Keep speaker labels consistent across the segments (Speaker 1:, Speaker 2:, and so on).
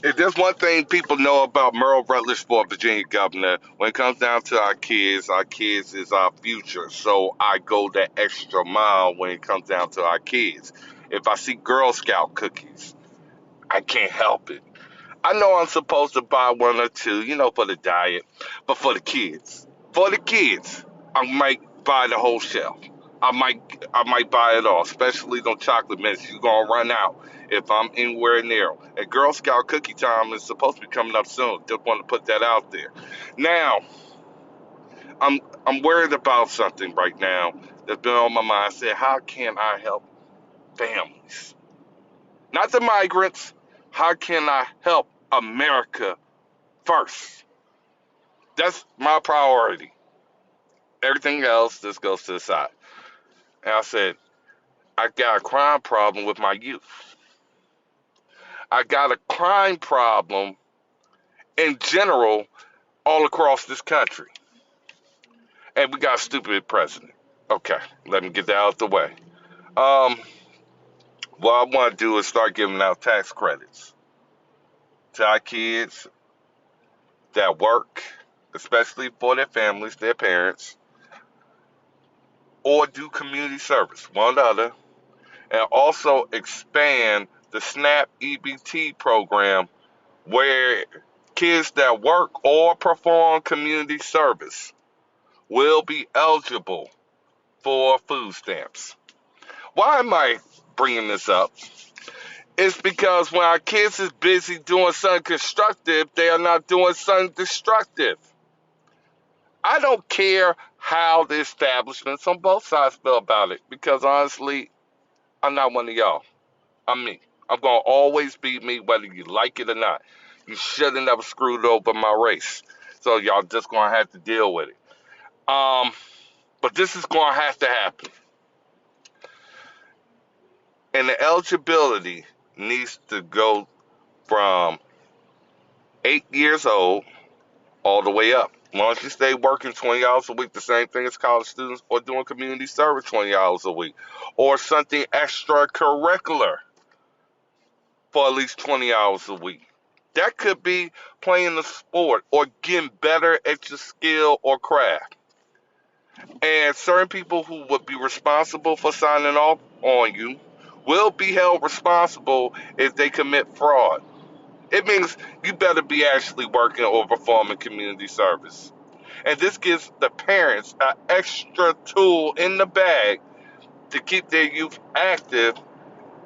Speaker 1: If there's one thing people know about Merle Rutledge for Virginia governor, when it comes down to our kids is our future. So I go the extra mile when it comes down to our kids. If I see Girl Scout cookies, I can't help it. I know I'm supposed to buy one or two, for the diet, but for the kids, I might buy the whole shelf. I might buy it all, especially those chocolate mints. You're gonna run out if I'm anywhere near 'em. And Girl Scout cookie time is supposed to be coming up soon. Just want to put that out there. Now, I'm I'm worried about something right now that's been on my mind. I said, how can I help families? Not the migrants. How can I help America first? That's my priority. Everything else just goes to the side. And I said, I got a crime problem with my youth. I got a crime problem in general all across this country. And we got a stupid president. Okay, let me get that out the way. Um, what I want to do is start giving out tax credits to our kids that work, especially for their families, their parents, or do community service, one or the other, and also expand the SNAP EBT program where kids that work or perform community service will be eligible for food stamps. Why am I bringing this up? It's because when our kids is busy doing something constructive, they are not doing something destructive. I don't care how the establishments on both sides feel about it because honestly, I'm not one of y'all. I'm me. I'm going to always be me whether you like it or not. You should have never screwed over my race. So y'all just going to have to deal with it. But this is going to have to happen. And the eligibility needs to go from 8 years old all the way up. As long as you stay working 20 hours a week, the same thing as college students, or doing community service 20 hours a week, or something extracurricular for at least 20 hours a week. That could be playing a sport or getting better at your skill or craft. And certain people who would be responsible for signing off on you will be held responsible if they commit fraud. It means you better be actually working or performing community service. And this gives the parents an extra tool in the bag to keep their youth active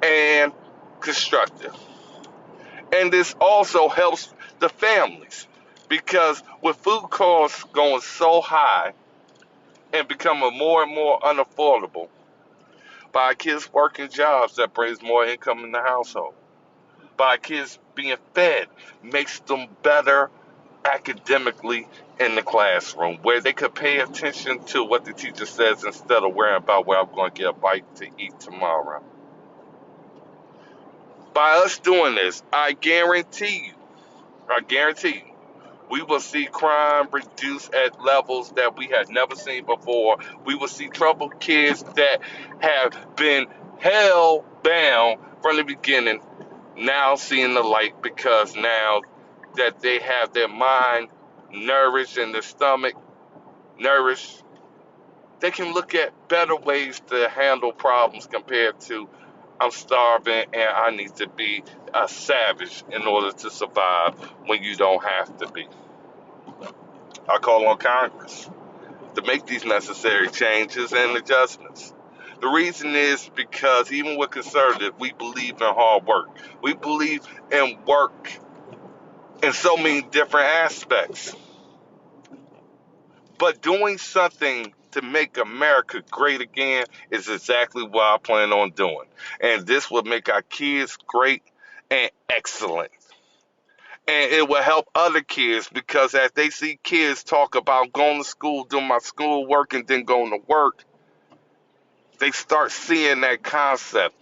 Speaker 1: and constructive. And this also helps the families because with food costs going so high and becoming more and more unaffordable, by kids working jobs that brings more income in the household, by kids being fed makes them better academically in the classroom where they could pay attention to what the teacher says instead of worrying about where I'm going to get a bite to eat tomorrow. By us doing this, I guarantee you, we will see crime reduce at levels that we had never seen before. We will see troubled kids that have been hell bound from the beginning now seeing the light because now that they have their mind nourished and their stomach nourished, they can look at better ways to handle problems compared to I'm starving and I need to be a savage in order to survive when you don't have to be. I call on Congress to make these necessary changes and adjustments. The reason is because even with conservatives, we believe in hard work. We believe in work in so many different aspects. But doing something to make America great again is exactly what I plan on doing. And this will make our kids great and excellent. And it will help other kids because as they see kids talk about going to school, doing my school work, and then going to work, they start seeing that concept.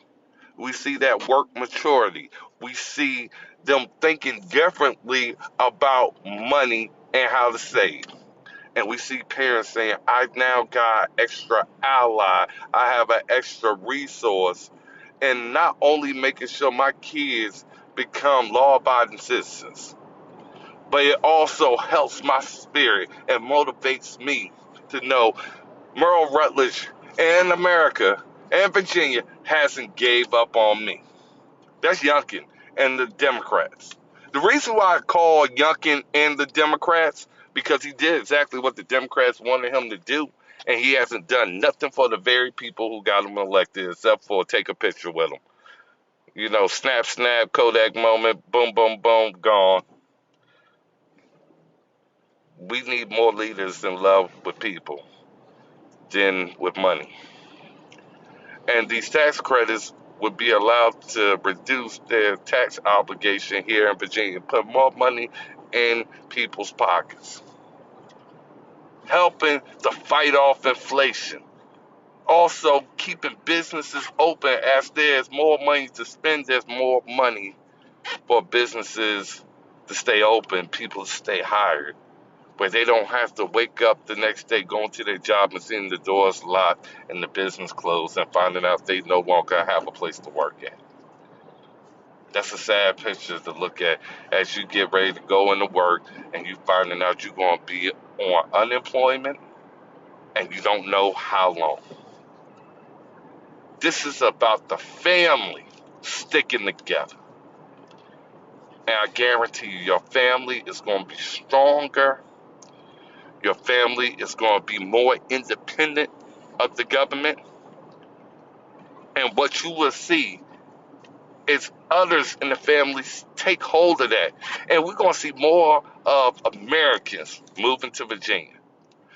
Speaker 1: We see that work maturity. We see them thinking differently about money and how to save. And we see parents saying, I now got extra ally, I have an extra resource, and not only making sure my kids become law-abiding citizens. But it also helps my spirit and motivates me to know Merle Rutledge and America and Virginia hasn't gave up on me. That's Youngkin and the Democrats. The reason why I call Youngkin and the Democrats, because he did exactly what the Democrats wanted him to do, and he hasn't done nothing for the very people who got him elected except for take a picture with him. You know, snap, snap, Kodak moment, boom, boom, boom, gone. We need more leaders in love with people than with money. And these tax credits would be allowed to reduce their tax obligation here in Virginia, put more money in people's pockets, helping to fight off inflation. Also, keeping businesses open as there's more money to spend, there's more money for businesses to stay open, people to stay hired, where they don't have to wake up the next day going to their job and seeing the doors locked and the business closed and finding out they no longer have a place to work at. That's a sad picture to look at as you get ready to go into work and you finding out you're going to be on unemployment and you don't know how long. This is about the family sticking together. And I guarantee you, your family is going to be stronger. Your family is going to be more independent of the government. And what you will see is others in the families take hold of that. And we're going to see more of Americans moving to Virginia.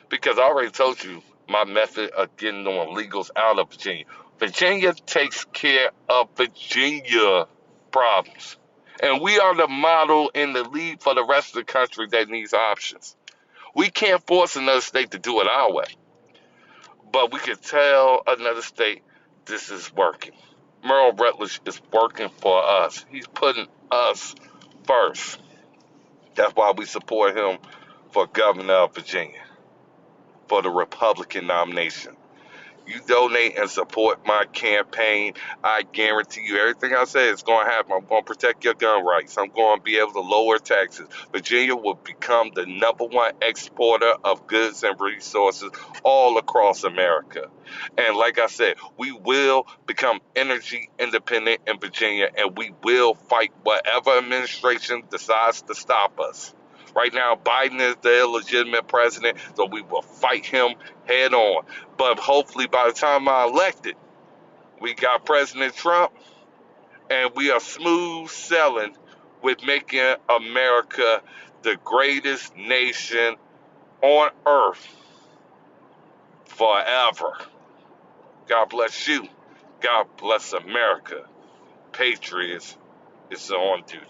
Speaker 1: Because I already told you my method of getting on illegals out of Virginia. Virginia takes care of Virginia problems. And we are the model and the lead for the rest of the country that needs options. We can't force another state to do it our way. But we can tell another state this is working. Merle Rutledge is working for us. He's putting us first. That's why we support him for governor of Virginia, for the Republican nomination. You donate and support my campaign, I guarantee you everything I say is going to happen. I'm going to protect your gun rights. I'm going to be able to lower taxes. Virginia will become the #1 exporter of goods and resources all across America. And like I said, we will become energy independent in Virginia, and we will fight whatever administration decides to stop us. Right now, Biden is the illegitimate president, so we will fight him head on. But hopefully by the time I'm elected, we got President Trump, and we are smooth sailing with making America the greatest nation on earth forever. God bless you. God bless America. Patriots is on duty.